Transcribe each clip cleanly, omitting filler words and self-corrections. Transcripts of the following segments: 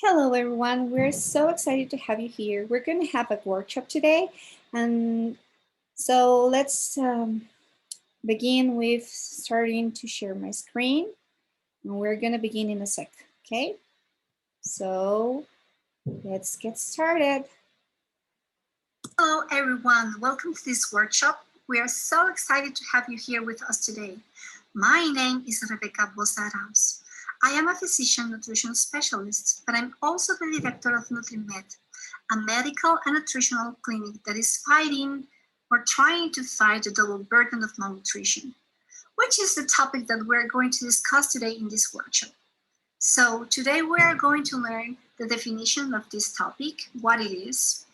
Hello, everyone. We're so excited to have you here. We're going to have a workshop today. And so let's begin with starting to share my screen. And we're going to begin in a sec, okay? So let's get started. Hello, everyone. Welcome to this workshop. We are so excited to have you here with us today. My name is Rebecca Bosa-Arauz. I am a physician nutrition specialist, but I'm also the director of NutriMed, a medical and nutritional clinic that is fighting or trying to fight the double burden of malnutrition, which is the topic that we're going to discuss today in this workshop. So today we are going to learn the definition of this topic, what it is,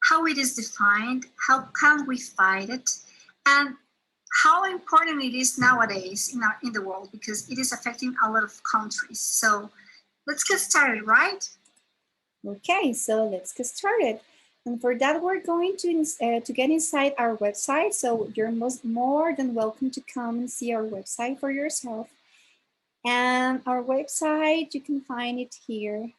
how it is defined, how can we fight it, and how important it is nowadays in the world because it is affecting a lot of countries. So let's get started, right? Okay, so let's get started. And for that, we're going to get inside our website. So you're more than welcome to come and see our website for yourself. And our website, you can find it here.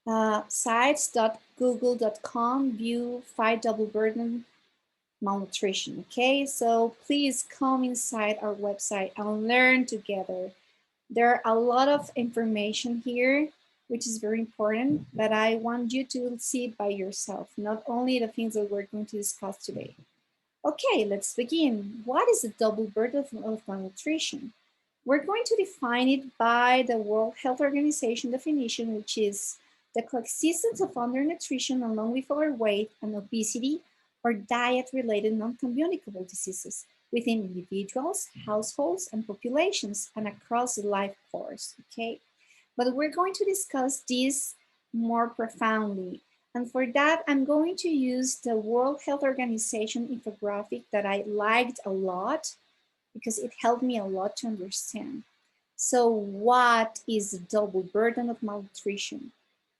Sites.google.com, view fight double burden malnutrition. Okay, so please come inside our website and learn together. There are a lot of information here, which is very important, but I want you to see it by yourself, not only the things that we're going to discuss today. Okay, let's begin. What is the double burden of malnutrition? We're going to define it by the World Health Organization definition, which is the coexistence of undernutrition along with overweight and obesity or diet-related non-communicable diseases within individuals, households, and populations and across the life course, okay? But we're going to discuss this more profoundly. And for that, I'm going to use the World Health Organization infographic that I liked a lot because it helped me a lot to understand. So what is the double burden of malnutrition?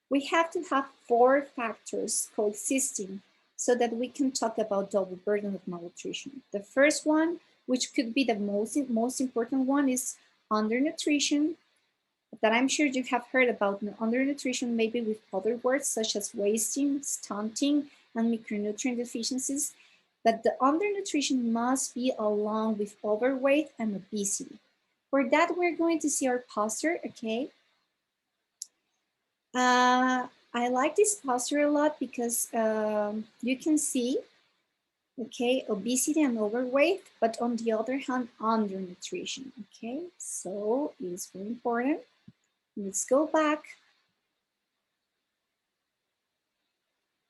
We have to have 4 factors coexisting so that we can talk about double burden of malnutrition. The first one, which could be the most important one, is undernutrition, that I'm sure you have heard about undernutrition, maybe with other words such as wasting, stunting, and micronutrient deficiencies. But the undernutrition must be along with overweight and obesity. For that, we're going to see our poster, okay? I like this poster a lot because you can see, okay, obesity and overweight, but on the other hand, undernutrition, okay? So it's very important. Let's go back.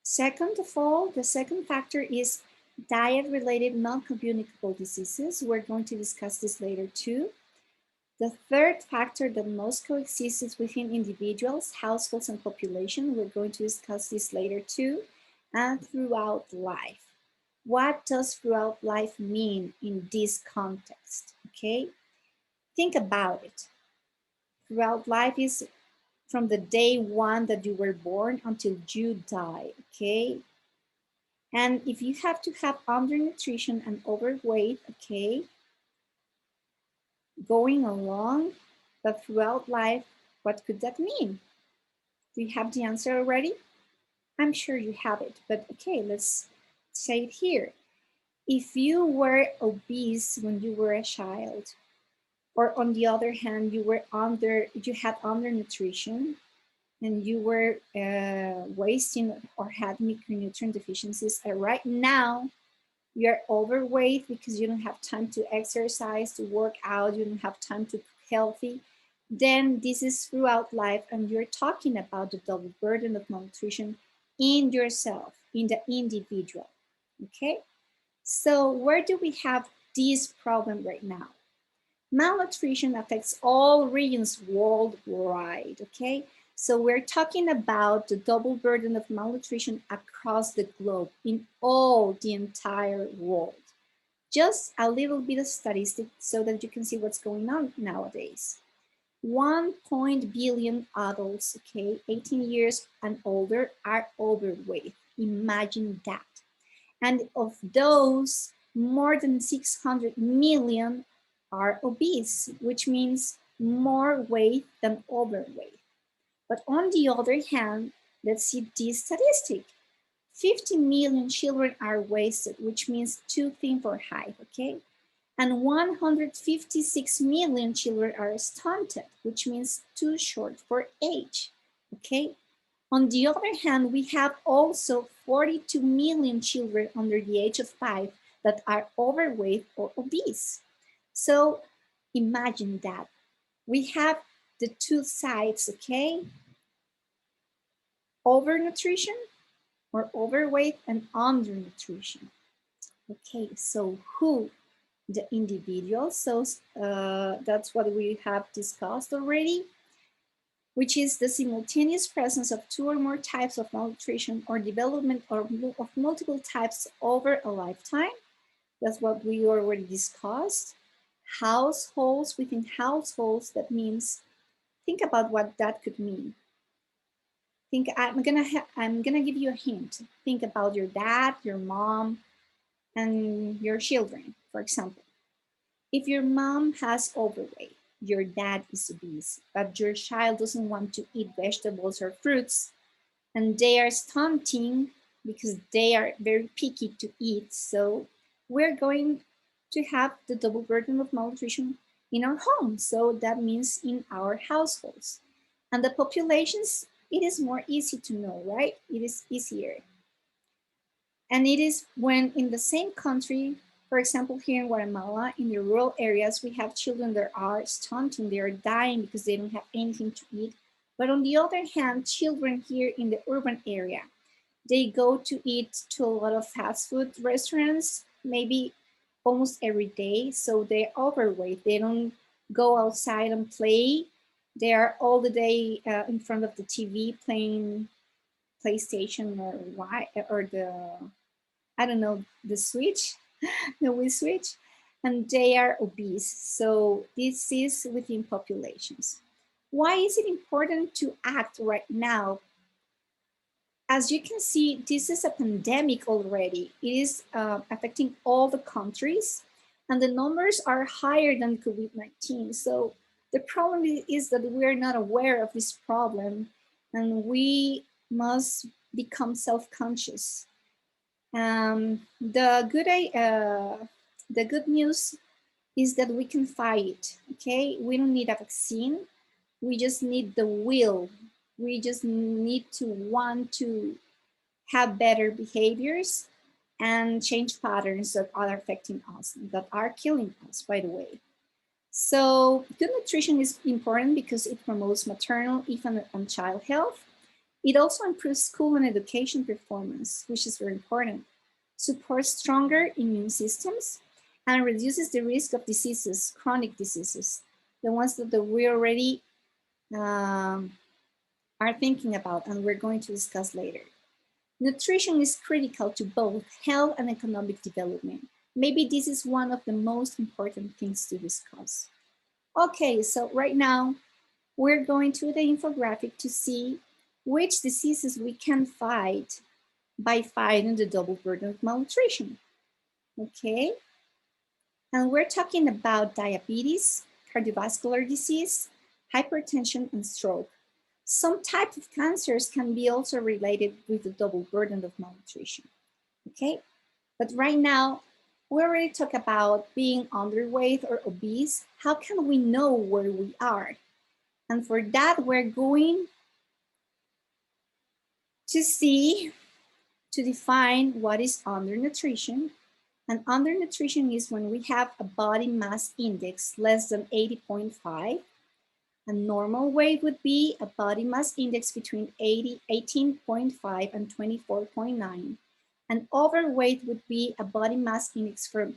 Second of all, the second factor is diet-related non-communicable diseases. We're going to discuss this later too. The third factor that most coexists within individuals, households, and population. We're going to discuss this later too. And throughout life. What does throughout life mean in this context? Okay, think about it. Throughout life is from the day one that you were born until you die, okay? And if you have to have undernutrition and overweight, okay, going along, but throughout life, what could that mean? Do you have the answer already? I'm sure you have it, but okay, let's say it here. If you were obese when you were a child, or on the other hand, you had undernutrition, and you were wasting or had micronutrient deficiencies, right now you're overweight because you don't have time to exercise, to work out, you don't have time to cook healthy, then this is throughout life and you're talking about the double burden of malnutrition in yourself, in the individual, okay? So where do we have this problem right now? Malnutrition affects all regions worldwide, okay? So we're talking about the double burden of malnutrition across the globe, in all the entire world. Just a little bit of statistics so that you can see what's going on nowadays. 1 billion adults, okay, 18 years and older are overweight. Imagine that. And of those, more than 600 million are obese, which means more weight than overweight. But on the other hand, let's see this statistic. 50 million children are wasted, which means too thin for height, okay? And 156 million children are stunted, which means too short for age, okay? On the other hand, we have also 42 million children under the age of 5 that are overweight or obese. So imagine that. We have the two sides, okay? Overnutrition or overweight and undernutrition. Okay, so who? The individual. So that's what we have discussed already, which is the simultaneous presence of two or more types of malnutrition or development of multiple types over a lifetime. That's what we already discussed. Households within households, that means, think about what that could mean. Think I'm gonna give you a hint. Think about your dad, your mom, and your children, for example. If your mom has overweight, your dad is obese, but your child doesn't want to eat vegetables or fruits, and they are stunting because they are very picky to eat. So we're going to have the double burden of malnutrition in our home. So that means in our households. And the populations, it is more easy to know, right? It is easier. And it is when in the same country, for example, here in Guatemala, in the rural areas, we have children that are stunting, they are dying because they don't have anything to eat. But on the other hand, children here in the urban area, they go to eat to a lot of fast food restaurants, maybe almost every day. So they're overweight. They don't go outside and play. They are all the day in front of the TV playing PlayStation or the, I don't know, the Switch, the Wii Switch, and they are obese. So this is within populations. Why is it important to act right now? As you can see, this is a pandemic already. It is affecting all the countries, and the numbers are higher than COVID-19. So the problem is that we're not aware of this problem, and we must become self-conscious. The good news is that we can fight. Okay, we don't need a vaccine. We just need the will. We just need to want to have better behaviors and change patterns that are affecting us, that are killing us, by the way. So good nutrition is important because it promotes maternal, infant, and child health. It also improves school and education performance, which is very important, supports stronger immune systems, and reduces the risk of diseases, chronic diseases, the ones that we already um, are thinking about and we're going to discuss later. Nutrition is critical to both health and economic development. Maybe this is one of the most important things to discuss. Okay, so right now we're going to the infographic to see which diseases we can fight by fighting the double burden of malnutrition. Okay, and we're talking about diabetes, cardiovascular disease, hypertension, and stroke. Some types of cancers can be also related with the double burden of malnutrition. Okay, but right now, we already talked about being underweight or obese. How can we know where we are? And for that, we're going to see, to define what is undernutrition. And undernutrition is when we have a body mass index less than 80.5. A normal weight would be a body mass index between 18.5 and 24.9. An overweight would be a body mass index from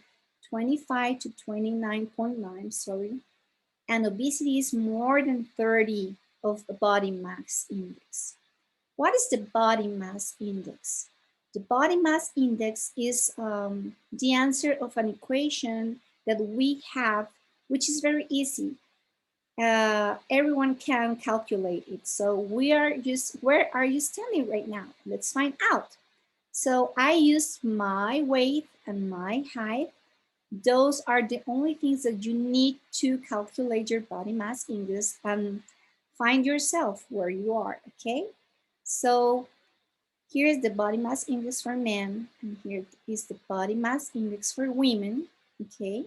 25 to 29.9, sorry. And obesity is more than 30 of the body mass index. What is the body mass index? The body mass index is the answer of an equation that we have, which is very easy. Everyone can calculate it. So where are you standing right now? Let's find out. So I used my weight and my height Those are the only things that you need to calculate your body mass index and find yourself where you are, okay? So here is the body mass index for men, and here is the body mass index for women, okay?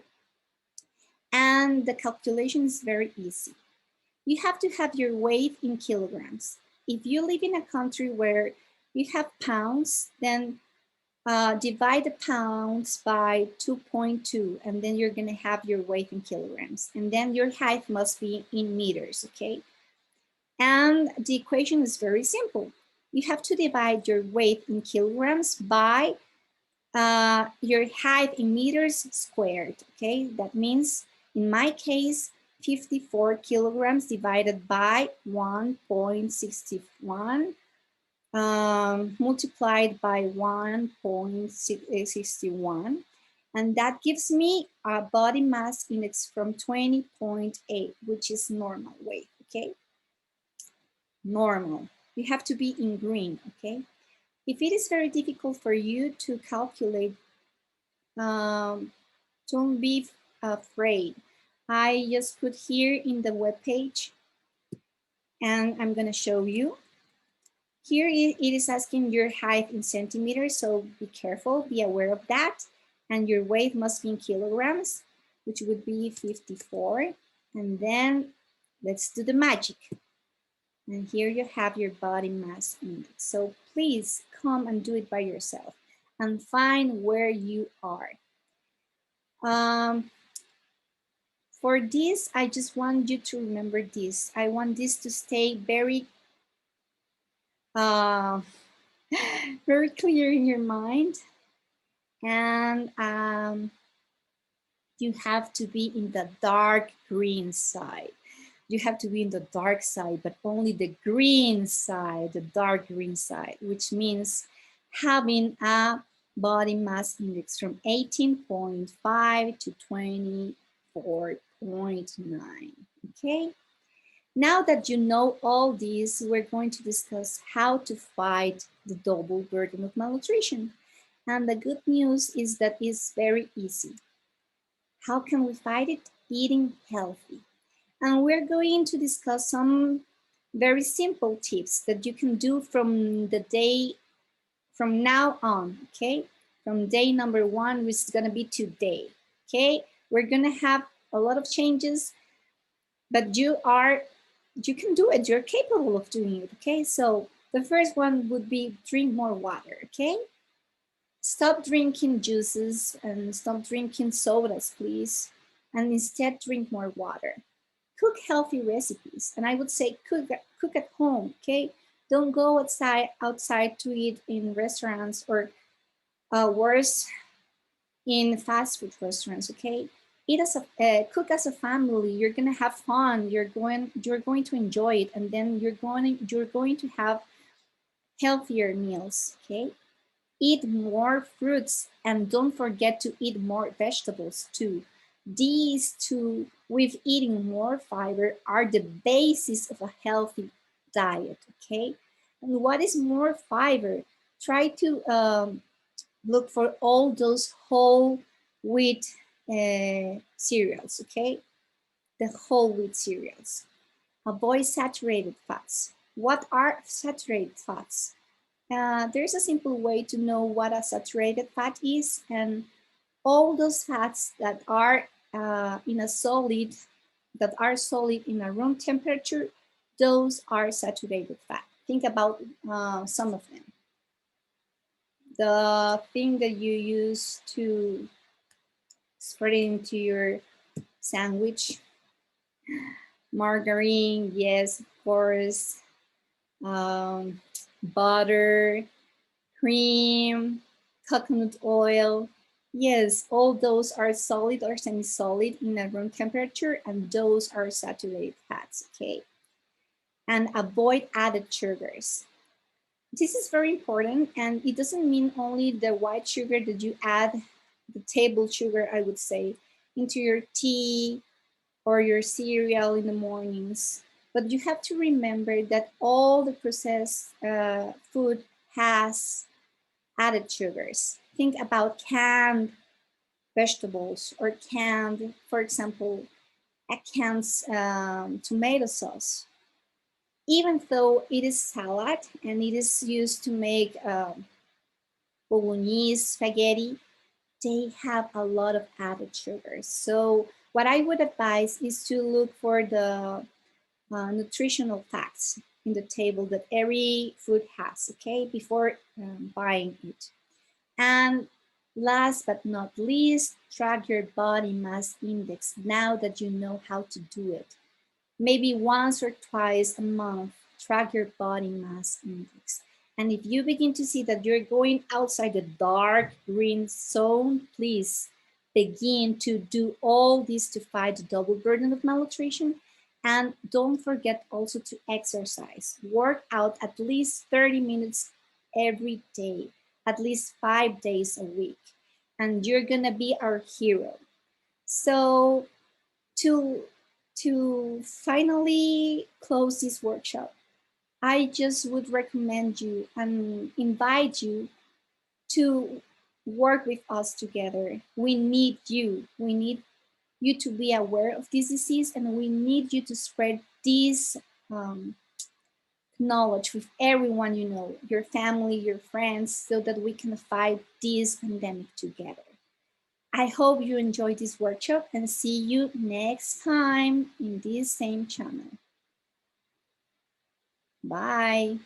And the calculation is very easy. You have to have your weight in kilograms. If you live in a country where you have pounds, then divide the pounds by 2.2, and then you're gonna have your weight in kilograms. And then your height must be in meters, okay? And the equation is very simple. You have to divide your weight in kilograms by your height in meters squared, okay? That means, in my case, 54 kilograms divided by 1.61 multiplied by 1.61. And that gives me a body mass index from 20.8, which is normal weight, okay? Normal. You have to be in green, okay? If it is very difficult for you to calculate, don't be afraid. I just put here in the web page, and I'm gonna show you. Here it is asking your height in centimeters, so be careful, be aware of that. And your weight must be in kilograms, which would be 54. And then let's do the magic. And here you have your body mass index. So please come and do it by yourself and find where you are. For this, I just want you to remember this. I want this to stay very, uh, very clear in your mind. And you have to be in the dark green side. You have to be in the dark side, but only the green side, the dark green side, which means having a body mass index from 18.5 to 24.9, okay? Now that you know all these, we're going to discuss how to fight the double burden of malnutrition. And the good news is that it's very easy. How can we fight it? Eating healthy. And we're going to discuss some very simple tips that you can do from the day, from now on, okay? From day number 1, which is gonna be today, okay? We're gonna have a lot of changes, but you can do it, you're capable of doing it, okay? So the first one would be drink more water, okay? Stop drinking juices and stop drinking sodas, please, and instead drink more water. Cook healthy recipes, and I would say cook at home, okay? Don't go outside to eat in restaurants, or worse, in fast food restaurants, okay? Eat as a cook as a family. You're gonna have fun. You're going to enjoy it, and then you're going to have healthier meals, okay? Eat more fruits, and don't forget to eat more vegetables too. These two, with eating more fiber, are the basis of a healthy diet, okay? And what is more fiber? Try to look for all those whole wheat cereals, okay? The whole wheat cereals. Avoid saturated fats. What are saturated fats? There's a simple way to know what a saturated fat is, and all those fats that are in a solid, that are solid in a room temperature, those are saturated fat. Think about some of them. The thing that you use to spread it into your sandwich, margarine, yes, of course, butter, cream, coconut oil. Yes, all those are solid or semi-solid in a room temperature, and those are saturated fats, okay? And avoid added sugars. This is very important, and it doesn't mean only the white sugar that you add, the table sugar, I would say, into your tea or your cereal in the mornings. But you have to remember that all the processed food has added sugars. Think about canned vegetables or canned, for example, a canned tomato sauce. Even though it is salad and it is used to make bolognese spaghetti, they have a lot of added sugars. So what I would advise is to look for the nutritional facts in the table that every food has, okay, before buying it. And last but not least, track your body mass index now that you know how to do it. Maybe once or twice a month, track your body mass index. And if you begin to see that you're going outside the dark green zone, please begin to do all this to fight the double burden of malnutrition. And don't forget also to exercise. Work out at least 30 minutes every day, at least 5 days a week. And you're going to be our hero. So to finally close this workshop, I just would recommend you and invite you to work with us together. We need you. We need you to be aware of this disease, and we need you to spread this um, knowledge with everyone you know, your family, your friends, so that we can fight this pandemic together. I hope you enjoyed this workshop and see you next time in this same channel. Bye.